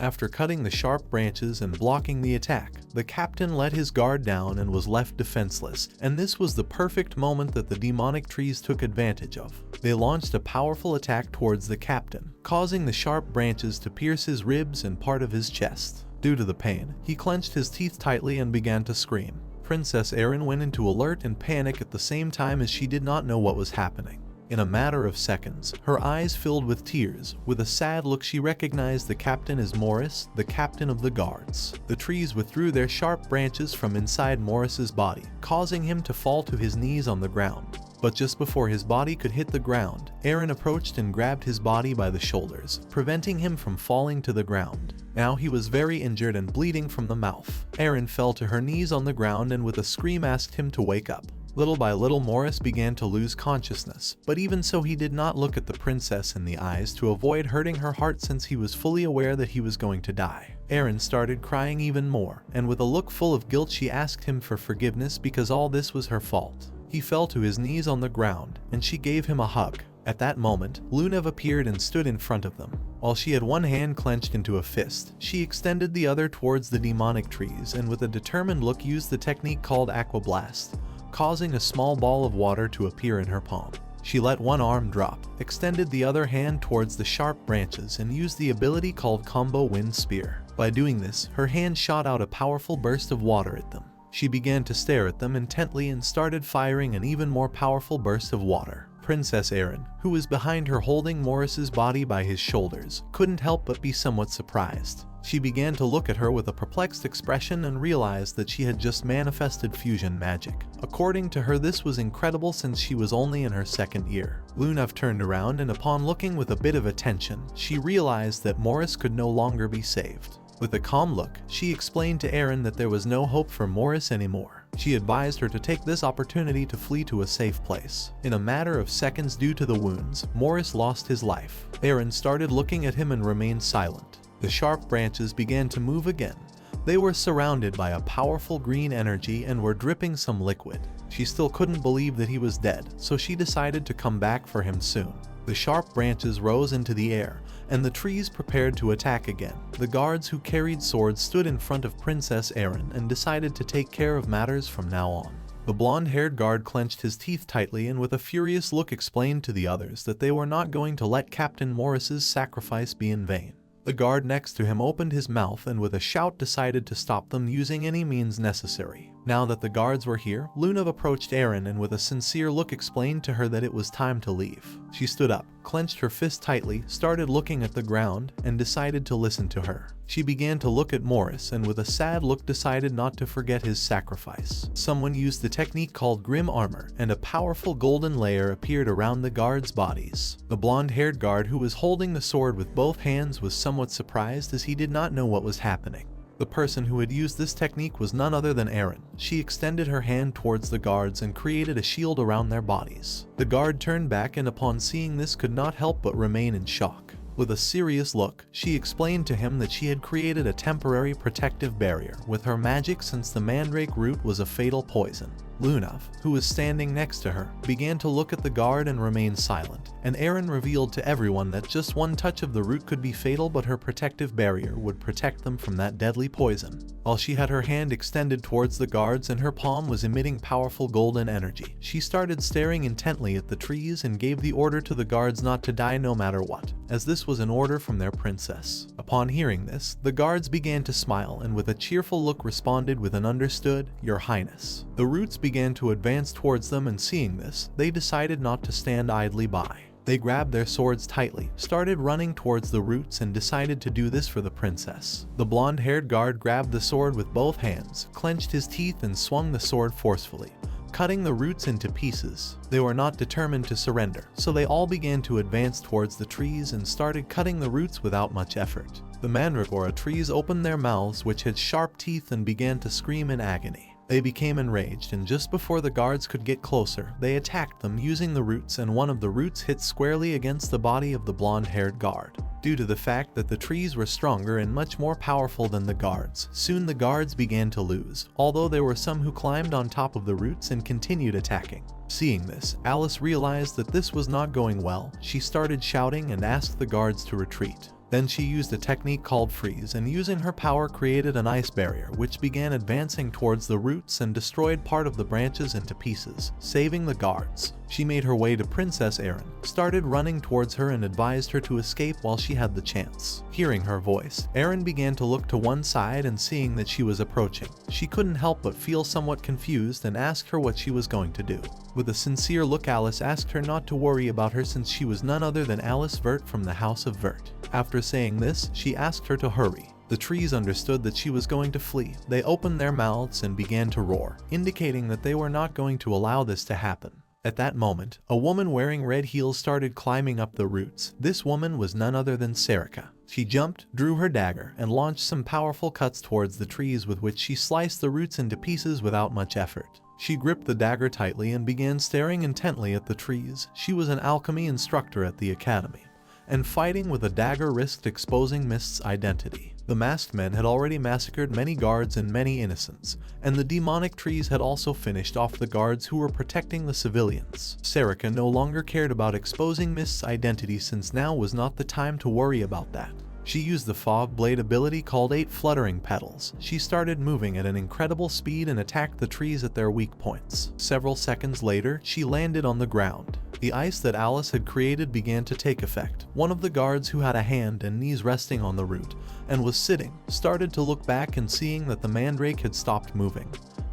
After cutting the sharp branches and blocking the attack, the captain let his guard down and was left defenseless, and this was the perfect moment that the demonic trees took advantage of. They launched a powerful attack towards the captain, causing the sharp branches to pierce his ribs and part of his chest. Due to the pain, he clenched his teeth tightly and began to scream. Princess Erin went into alert and panic at the same time as she did not know what was happening. In a matter of seconds, her eyes filled with tears. With a sad look, she recognized the captain as Morris, the captain of the guards. The trees withdrew their sharp branches from inside Morris's body, causing him to fall to his knees on the ground. But just before his body could hit the ground, Erin approached and grabbed his body by the shoulders, preventing him from falling to the ground. Now he was very injured and bleeding from the mouth. Erin fell to her knees on the ground and with a scream asked him to wake up. Little by little, Morris began to lose consciousness, but even so he did not look at the princess in the eyes to avoid hurting her heart since he was fully aware that he was going to die. Erin started crying even more, and with a look full of guilt she asked him for forgiveness because all this was her fault. He fell to his knees on the ground, and she gave him a hug. At that moment, Lunev appeared and stood in front of them. While she had one hand clenched into a fist, she extended the other towards the demonic trees and with a determined look used the technique called Aqua Blast, causing a small ball of water to appear in her palm. She let one arm drop, extended the other hand towards the sharp branches and used the ability called Combo Wind Spear. By doing this, her hand shot out a powerful burst of water at them. She began to stare at them intently and started firing an even more powerful burst of water. Princess Erin, who was behind her holding Morris's body by his shoulders, couldn't help but be somewhat surprised. She began to look at her with a perplexed expression and realized that she had just manifested fusion magic. According to her, this was incredible since she was only in her second year. Lunev turned around and upon looking with a bit of attention, she realized that Morris could no longer be saved. With a calm look, she explained to Erin that there was no hope for Morris anymore. She advised her to take this opportunity to flee to a safe place. In a matter of seconds due to the wounds, Morris lost his life. Erin started looking at him and remained silent. The sharp branches began to move again. They were surrounded by a powerful green energy and were dripping some liquid. She still couldn't believe that he was dead, so she decided to come back for him soon. The sharp branches rose into the air, and the trees prepared to attack again. The guards who carried swords stood in front of Princess Erin and decided to take care of matters from now on. The blonde-haired guard clenched his teeth tightly and with a furious look explained to the others that they were not going to let Captain Morris's sacrifice be in vain. The guard next to him opened his mouth and with a shout decided to stop them using any means necessary. Now that the guards were here, Lunev approached Erin and with a sincere look explained to her that it was time to leave. She stood up, clenched her fist tightly, started looking at the ground, and decided to listen to her. She began to look at Morris and with a sad look decided not to forget his sacrifice. Someone used the technique called Grim Armor, and a powerful golden layer appeared around the guards' bodies. The blonde-haired guard who was holding the sword with both hands was somewhat surprised as he did not know what was happening. The person who had used this technique was none other than Erin. She extended her hand towards the guards and created a shield around their bodies. The guard turned back and upon seeing this could not help but remain in shock. With a serious look, she explained to him that she had created a temporary protective barrier with her magic since the mandrake root was a fatal poison. Lunev, who was standing next to her, began to look at the guard and remain silent, and Erin revealed to everyone that just one touch of the root could be fatal, but her protective barrier would protect them from that deadly poison. While she had her hand extended towards the guards and her palm was emitting powerful golden energy, she started staring intently at the trees and gave the order to the guards not to die no matter what, as this was an order from their princess. Upon hearing this, the guards began to smile and with a cheerful look responded with an understood, "Your Highness." The roots began to advance towards them, and seeing this, they decided not to stand idly by. They grabbed their swords tightly, started running towards the roots and decided to do this for the princess. The blonde-haired guard grabbed the sword with both hands, clenched his teeth and swung the sword forcefully, cutting the roots into pieces. They were not determined to surrender, so they all began to advance towards the trees and started cutting the roots without much effort. The mandragora trees opened their mouths, which had sharp teeth, and began to scream in agony. They became enraged, and just before the guards could get closer, they attacked them using the roots, and one of the roots hit squarely against the body of the blonde-haired guard. Due to the fact that the trees were stronger and much more powerful than the guards, soon the guards began to lose, although there were some who climbed on top of the roots and continued attacking. Seeing this, Alice realized that this was not going well. She started shouting and asked the guards to retreat. Then she used a technique called freeze, and using her power created an ice barrier which began advancing towards the roots and destroyed part of the branches into pieces, saving the guards. She made her way to Princess Erin, started running towards her and advised her to escape while she had the chance. Hearing her voice, Erin began to look to one side, and seeing that she was approaching, she couldn't help but feel somewhat confused and asked her what she was going to do. With a sincere look, Alice asked her not to worry about her since she was none other than Alice Vert from the House of Vert. After saying this, she asked her to hurry. The trees understood that she was going to flee. They opened their mouths and began to roar, indicating that they were not going to allow this to happen. At that moment, a woman wearing red heels started climbing up the roots. This woman was none other than Saka. She jumped, drew her dagger, and launched some powerful cuts towards the trees with which she sliced the roots into pieces without much effort. She gripped the dagger tightly and began staring intently at the trees. She was an alchemy instructor at the academy, and fighting with a dagger risked exposing Mist's identity. The masked men had already massacred many guards and many innocents, and the demonic trees had also finished off the guards who were protecting the civilians. Saka no longer cared about exposing Mist's identity since now was not the time to worry about that. She used the fog blade ability called 8 fluttering petals. She started moving at an incredible speed and attacked the trees at their weak points. Several seconds later, she landed on the ground. The ice that Alice had created began to take effect. One of the guards, who had a hand and knees resting on the root and was sitting, started to look back, and seeing that the mandrake had stopped moving,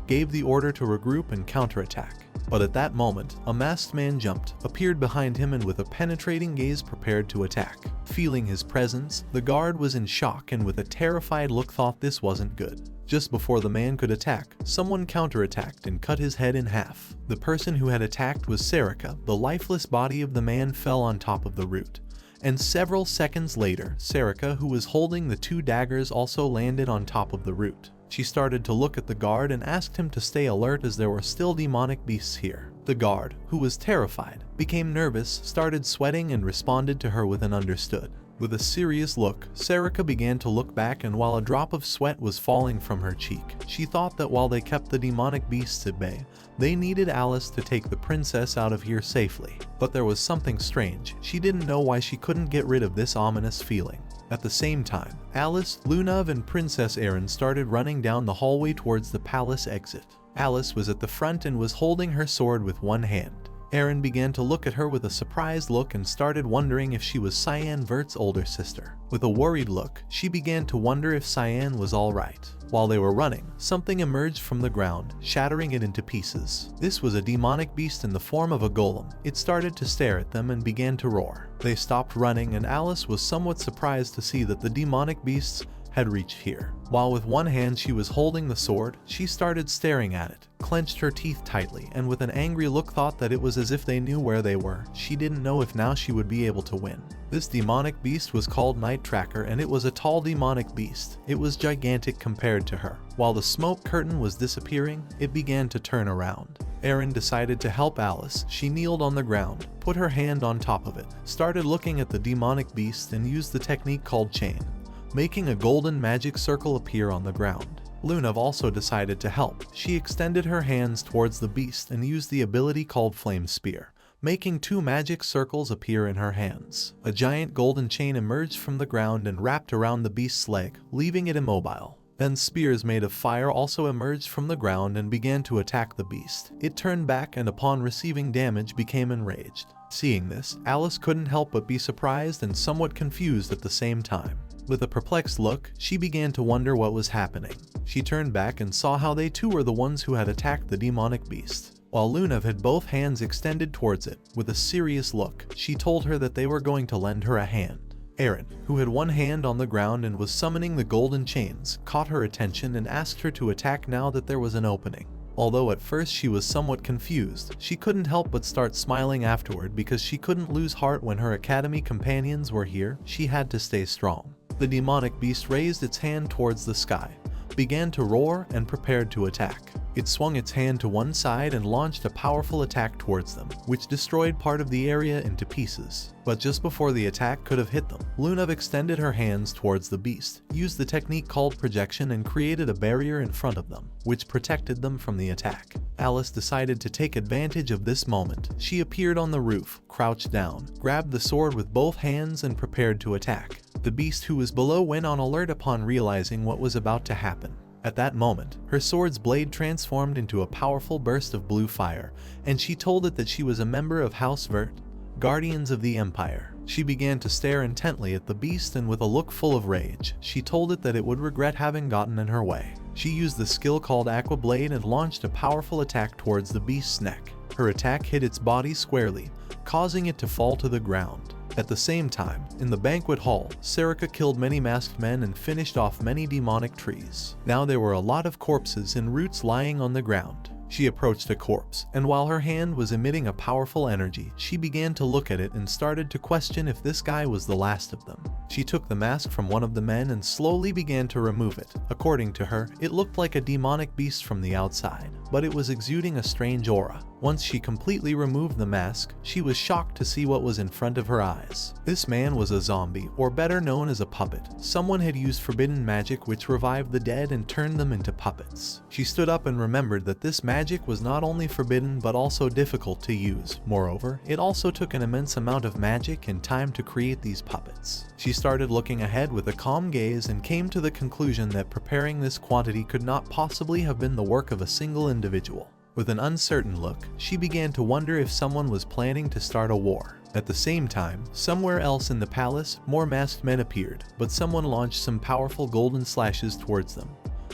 gave the order to regroup and counterattack. But at that moment, a masked man jumped, appeared behind him, and with a penetrating gaze prepared to attack. Feeling his presence, the guard was in shock and with a terrified look thought this wasn't good. Just before the man could attack, someone counterattacked and cut his head in half. The person who had attacked was Saka. The lifeless body of the man fell on top of the root. And several seconds later, Saka, who was holding the 2 daggers, also landed on top of the root. She started to look at the guard and asked him to stay alert as there were still demonic beasts here. The guard, who was terrified, became nervous, started sweating, and responded to her with an understood. With a serious look, Saka began to look back, and while a drop of sweat was falling from her cheek, she thought that while they kept the demonic beasts at bay, they needed Alice to take the princess out of here safely. But there was something strange. She didn't know why she couldn't get rid of this ominous feeling. At the same time, Alice, Luna, and Princess Erin started running down the hallway towards the palace exit. Alice was at the front and was holding her sword with one hand. Erin began to look at her with a surprised look and started wondering if she was Cyan Vert's older sister. With a worried look, she began to wonder if Cyan was alright. While they were running, something emerged from the ground, shattering it into pieces. This was a demonic beast in the form of a golem. It started to stare at them and began to roar. They stopped running, and Alice was somewhat surprised to see that the demonic beasts had reached here. While with one hand she was holding the sword, she started staring at it, clenched her teeth tightly, and with an angry look thought that it was as if they knew where they were. She didn't know if now she would be able to win. This demonic beast was called Night Tracker, and it was a tall demonic beast. It was gigantic compared to her. While the smoke curtain was disappearing, it began to turn around. Erin decided to help Alice. She kneeled on the ground, put her hand on top of it, started looking at the demonic beast, and used the technique called chain, making a golden magic circle appear on the ground. Luna also decided to help. She extended her hands towards the beast and used the ability called Flame Spear, making 2 magic circles appear in her hands. A giant golden chain emerged from the ground and wrapped around the beast's leg, leaving it immobile. Then spears made of fire also emerged from the ground and began to attack the beast. It turned back and upon receiving damage became enraged. Seeing this, Alice couldn't help but be surprised and somewhat confused at the same time. With a perplexed look, she began to wonder what was happening. She turned back and saw how they too were the ones who had attacked the demonic beast. While Luna had both hands extended towards it, with a serious look, she told her that they were going to lend her a hand. Erin, who had one hand on the ground and was summoning the golden chains, caught her attention and asked her to attack now that there was an opening. Although at first she was somewhat confused, she couldn't help but start smiling afterward because she couldn't lose heart when her academy companions were here. She had to stay strong. The demonic beast raised its hand towards the sky, began to roar, and prepared to attack. It swung its hand to one side and launched a powerful attack towards them, which destroyed part of the area into pieces. But just before the attack could have hit them, Luna extended her hands towards the beast, used the technique called projection, and created a barrier in front of them, which protected them from the attack. Alice decided to take advantage of this moment. She appeared on the roof, crouched down, grabbed the sword with both hands, and prepared to attack. The beast who was below went on alert upon realizing what was about to happen. At that moment, her sword's blade transformed into a powerful burst of blue fire, and she told it that she was a member of House Vert, Guardians of the Empire. She began to stare intently at the beast, and with a look full of rage, she told it that it would regret having gotten in her way. She used the skill called Aqua Blade and launched a powerful attack towards the beast's neck. Her attack hit its body squarely, causing it to fall to the ground. At the same time, in the banquet hall, Saka killed many masked men and finished off many demonic trees. Now there were a lot of corpses and roots lying on the ground. She approached a corpse, and while her hand was emitting a powerful energy, she began to look at it and started to question if this guy was the last of them. She took the mask from one of the men and slowly began to remove it. According to her, it looked like a demonic beast from the outside, but it was exuding a strange aura. Once she completely removed the mask, she was shocked to see what was in front of her eyes. This man was a zombie, or better known as a puppet. Someone had used forbidden magic which revived the dead and turned them into puppets. She stood up and remembered that this magic was not only forbidden but also difficult to use. Moreover, it also took an immense amount of magic and time to create these puppets. She started looking ahead with a calm gaze and came to the conclusion that preparing this quantity could not possibly have been the work of a single individual. With an uncertain look, she began to wonder if someone was planning to start a war. At the same time, somewhere else in the palace, more masked men appeared, but someone launched some powerful golden slashes towards them,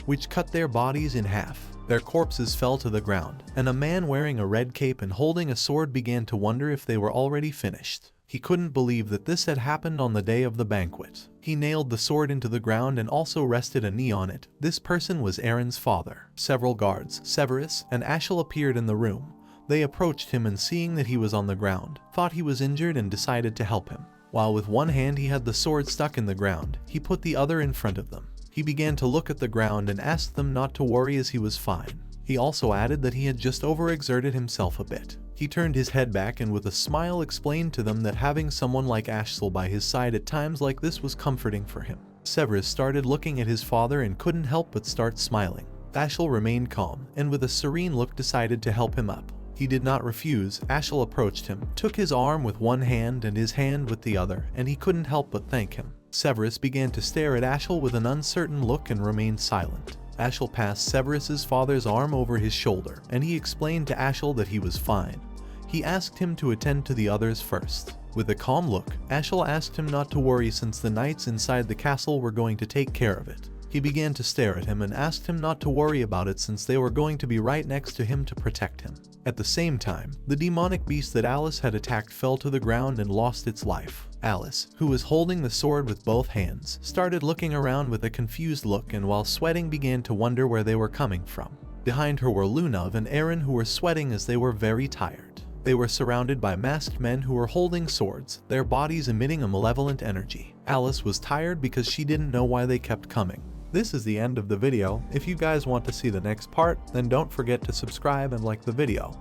which cut their bodies in half. Their corpses fell to the ground, and a man wearing a red cape and holding a sword began to wonder if they were already finished. He couldn't believe that this had happened on the day of the banquet. He nailed the sword into the ground and also rested a knee on it. This person was Aaron's father. Several guards, Severus and Ashel, appeared in the room. They approached him and, seeing that he was on the ground, thought he was injured and decided to help him. While with one hand he had the sword stuck in the ground, he put the other in front of them. He began to look at the ground and asked them not to worry as he was fine. He also added that he had just overexerted himself a bit. He turned his head back and with a smile explained to them that having someone like Ashel by his side at times like this was comforting for him. Severus started looking at his father and couldn't help but start smiling. Ashel remained calm and with a serene look decided to help him up. He did not refuse. Ashel approached him, took his arm with one hand and his hand with the other, and he couldn't help but thank him. Severus began to stare at Ashel with an uncertain look and remained silent. Ashel passed Severus's father's arm over his shoulder, and he explained to Ashel that he was fine. He asked him to attend to the others first. With a calm look, Ashel asked him not to worry since the knights inside the castle were going to take care of it. He began to stare at him and asked him not to worry about it since they were going to be right next to him to protect him. At the same time, the demonic beast that Alice had attacked fell to the ground and lost its life. Alice, who was holding the sword with both hands, started looking around with a confused look and while sweating began to wonder where they were coming from. Behind her were Luna and Aaron, who were sweating as they were very tired. They were surrounded by masked men who were holding swords, their bodies emitting a malevolent energy. Alice was tired because she didn't know why they kept coming. This is the end of the video. If you guys want to see the next part, then don't forget to subscribe and like the video.